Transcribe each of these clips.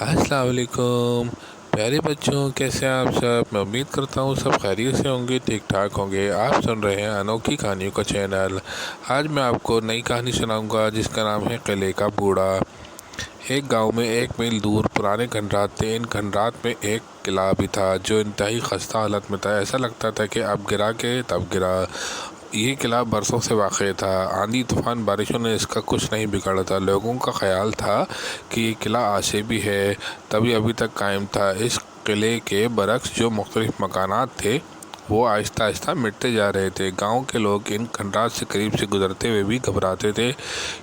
السلام علیکم پیارے بچوں، کیسے ہیں آپ سب؟ میں امید کرتا ہوں سب خیریت سے ہوں گے، ٹھیک ٹھاک ہوں گے۔ آپ سن رہے ہیں انوکھی کہانیوں کا چینل۔ آج میں آپ کو نئی کہانی سناؤں گا جس کا نام ہے قلعے کا بوڑھا۔ ایک گاؤں میں 1 میل دور پرانے کھنڈرات تھے۔ ان کھنڈرات میں ایک قلعہ بھی تھا جو انتہائی خستہ حالت میں تھا۔ ایسا لگتا تھا کہ اب گرا کے تب گرا۔ یہ قلعہ برسوں سے واقع تھا۔ آندھی طوفان بارشوں نے اس کا کچھ نہیں بگاڑا تھا۔ لوگوں کا خیال تھا کہ یہ قلعہ آج سے بھی ہے، تبھی ابھی تک قائم تھا۔ اس قلعے کے برعکس جو مختلف مکانات تھے وہ آہستہ آہستہ مٹتے جا رہے تھے۔ گاؤں کے لوگ ان کھنڈرات سے قریب سے گزرتے ہوئے بھی گھبراتے تھے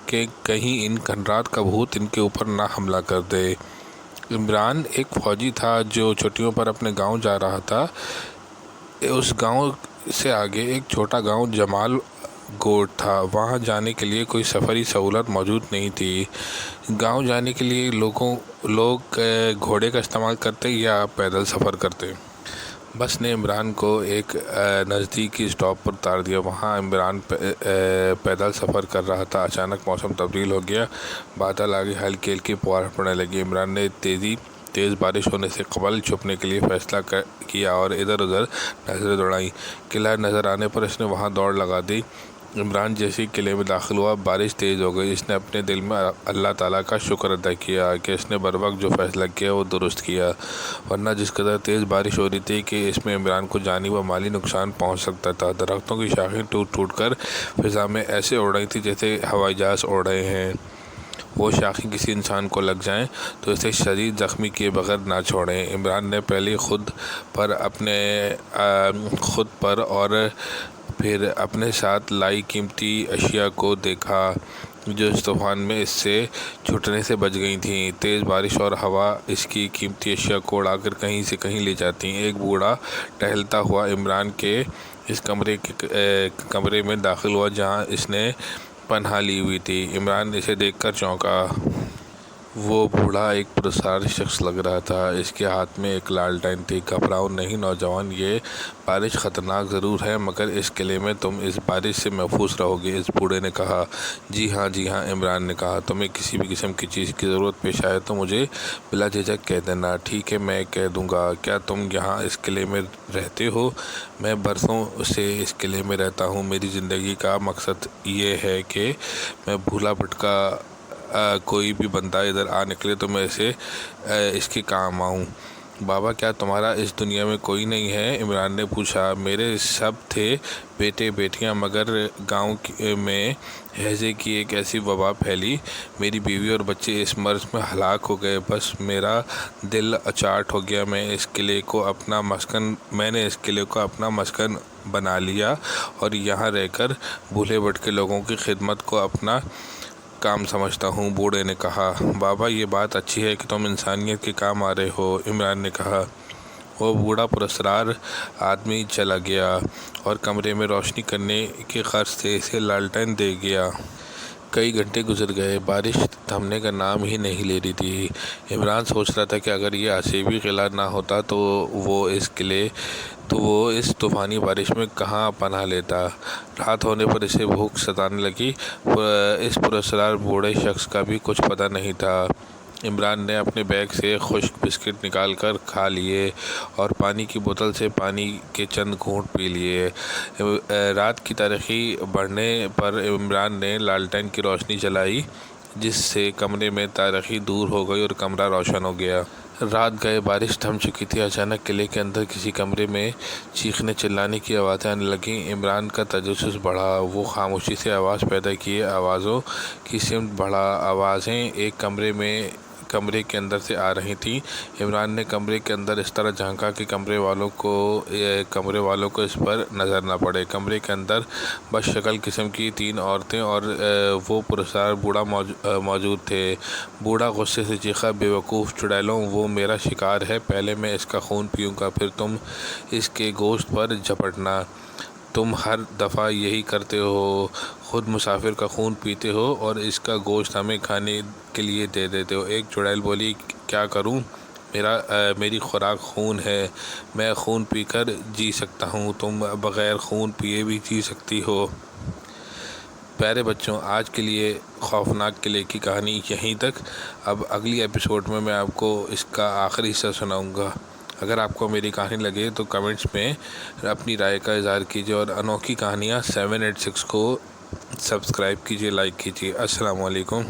کہ کہیں ان کھنڈرات کا بھوت ان کے اوپر نہ حملہ کر دے۔ عمران ایک فوجی تھا جو چھٹیوں پر اپنے گاؤں جا رہا تھا۔ اس گاؤں سے آگے ایک چھوٹا گاؤں جمال گوٹ تھا۔ وہاں جانے کے لیے کوئی سفری سہولت موجود نہیں تھی۔ گاؤں جانے کے لیے لوگ گھوڑے کا استعمال کرتے یا پیدل سفر کرتے۔ بس نے عمران کو ایک نزدیکی اسٹاپ پر اتار دیا۔ وہاں عمران پیدل سفر کر رہا تھا۔ اچانک موسم تبدیل ہو گیا۔ بادل آگے ہلکی ہلکی فواریں پڑنے لگی۔ عمران نے تیز بارش ہونے سے قبل چھپنے کے لیے فیصلہ کیا اور ادھر ادھر نظریں دوڑائیں۔ قلعہ نظر آنے پر اس نے وہاں دوڑ لگا دی۔ عمران جیسے ہی قلعے میں داخل ہوا، بارش تیز ہو گئی۔ اس نے اپنے دل میں اللہ تعالیٰ کا شکر ادا کیا کہ اس نے بروقت جو فیصلہ کیا وہ درست کیا، ورنہ جس قدر تیز بارش ہو رہی تھی کہ اس میں عمران کو جانی و مالی نقصان پہنچ سکتا تھا۔ درختوں کی شاخیں ٹوٹ ٹوٹ کر فضا میں ایسے اڑ رہی تھی جیسے ہوائی جہاز اڑ رہے ہیں۔ وہ شاخیں کسی انسان کو لگ جائیں تو اسے شدید زخمی کیے بغیر نہ چھوڑیں۔ عمران نے پہلے خود پر اور پھر اپنے ساتھ لائی قیمتی اشیاء کو دیکھا جو اس طوفان میں اس سے چھوٹنے سے بچ گئی تھیں۔ تیز بارش اور ہوا اس کی قیمتی اشیاء کو اڑا کر کہیں سے کہیں لے جاتی۔ ایک بوڑھا ٹہلتا ہوا عمران کے اس کمرے میں داخل ہوا جہاں اس نے پناہ لی ہوئی تھی۔ عمران اسے دیکھ کر چونکا۔ وہ بوڑھا ایک پرسرار شخص لگ رہا تھا۔ اس کے ہاتھ میں ایک لالٹین تھی۔ گھبراؤ نہیں نوجوان، یہ بارش خطرناک ضرور ہے مگر اس قلعے میں تم اس بارش سے محفوظ رہو گے، اس بوڑھے نے کہا۔ جی ہاں عمران نے کہا۔ تمہیں کسی بھی قسم کی چیز کی ضرورت پیش آئے تو مجھے بلا جھجک کہہ دینا۔ ٹھیک ہے، میں کہہ دوں گا۔ کیا تم یہاں اس قلعے میں رہتے ہو؟ میں برسوں سے اس قلعے میں رہتا ہوں۔ میری زندگی کا مقصد یہ ہے کہ میں بھولا بھٹکا کوئی بھی بندہ ادھر آ نکلے تو میں اس کے کام آؤں۔ بابا، کیا تمہارا اس دنیا میں کوئی نہیں ہے؟ عمران نے پوچھا۔ میرے سب تھے بیٹے بیٹیاں مگر گاؤں میں ہیضے کی ایک ایسی وبا پھیلی، میری بیوی اور بچے اس مرض میں ہلاک ہو گئے۔ بس میرا دل اچاٹ ہو گیا۔ میں نے اس قلعے کو اپنا مسکن بنا لیا اور یہاں رہ کر بھولے بھٹکے لوگوں کی خدمت کو اپنا کام سمجھتا ہوں، بوڑھے نے کہا۔ بابا، یہ بات اچھی ہے کہ تم انسانیت کے کام آ رہے ہو، عمران نے کہا۔ وہ بوڑھا پرسرار آدمی چلا گیا اور کمرے میں روشنی کرنے کی غرض سے اسے لالٹین دے گیا۔ کئی گھنٹے گزر گئے، بارش تھمنے کا نام ہی نہیں لے رہی تھی۔ عمران سوچ رہا تھا کہ اگر یہ آسیبی قلعہ نہ ہوتا تو وہ اس طوفانی بارش میں کہاں پناہ لیتا۔ رات ہونے پر اسے بھوک ستانے لگی۔ اس پرسرار بوڑھے شخص کا بھی کچھ پتہ نہیں تھا۔ عمران نے اپنے بیگ سے خشک بسکٹ نکال کر کھا لیے اور پانی کی بوتل سے پانی کے چند گھونٹ پی لیے۔ رات کی تاریکی بڑھنے پر عمران نے لالٹین کی روشنی جلائی جس سے کمرے میں تاریکی دور ہو گئی اور کمرہ روشن ہو گیا۔ رات گئے، بارش تھم چکی تھی۔ اچانک قلعے کے اندر کسی کمرے میں چیخنے چلانے کی آوازیں آنے لگیں۔ عمران کا تجسس بڑھا۔ وہ خاموشی سے آواز پیدا کیے آوازوں کی سمت بڑھا۔ آوازیں ایک کمرے کے اندر سے آ رہی تھیں۔ عمران نے کمرے کے اندر اس طرح جھانکا کہ کمرے والوں کو اس پر نظر نہ پڑے۔ کمرے کے اندر بد شکل قسم کی 3 عورتیں اور وہ پرسرار بوڑھا موجود تھے۔ بوڑھا غصے سے چیخا، بے وقوف چڑیلوں، وہ میرا شکار ہے۔ پہلے میں اس کا خون پیوں گا، پھر تم اس کے گوشت پر جھپٹنا۔ تم ہر دفعہ یہی کرتے ہو، خود مسافر کا خون پیتے ہو اور اس کا گوشت ہمیں کھانے کے لیے دے دیتے ہو۔ ایک چڑیل بولی، کیا کروں؟ میری خوراک خون ہے، میں خون پی کر جی سکتا ہوں، تم بغیر خون پیے بھی جی سکتی ہو۔ پیارے بچوں، آج کے لیے خوفناک قلعے کی کہانی یہیں تک۔ اب اگلی ایپیسوڈ میں آپ کو اس کا آخری حصہ سناؤں گا۔ اگر آپ کو میری کہانی لگے تو کمنٹس میں اپنی رائے کا اظہار کیجیے، اور انوکھی کہانیاں 786 کو سبسکرائب کیجیے، لائک کیجیے۔ السلام علیکم۔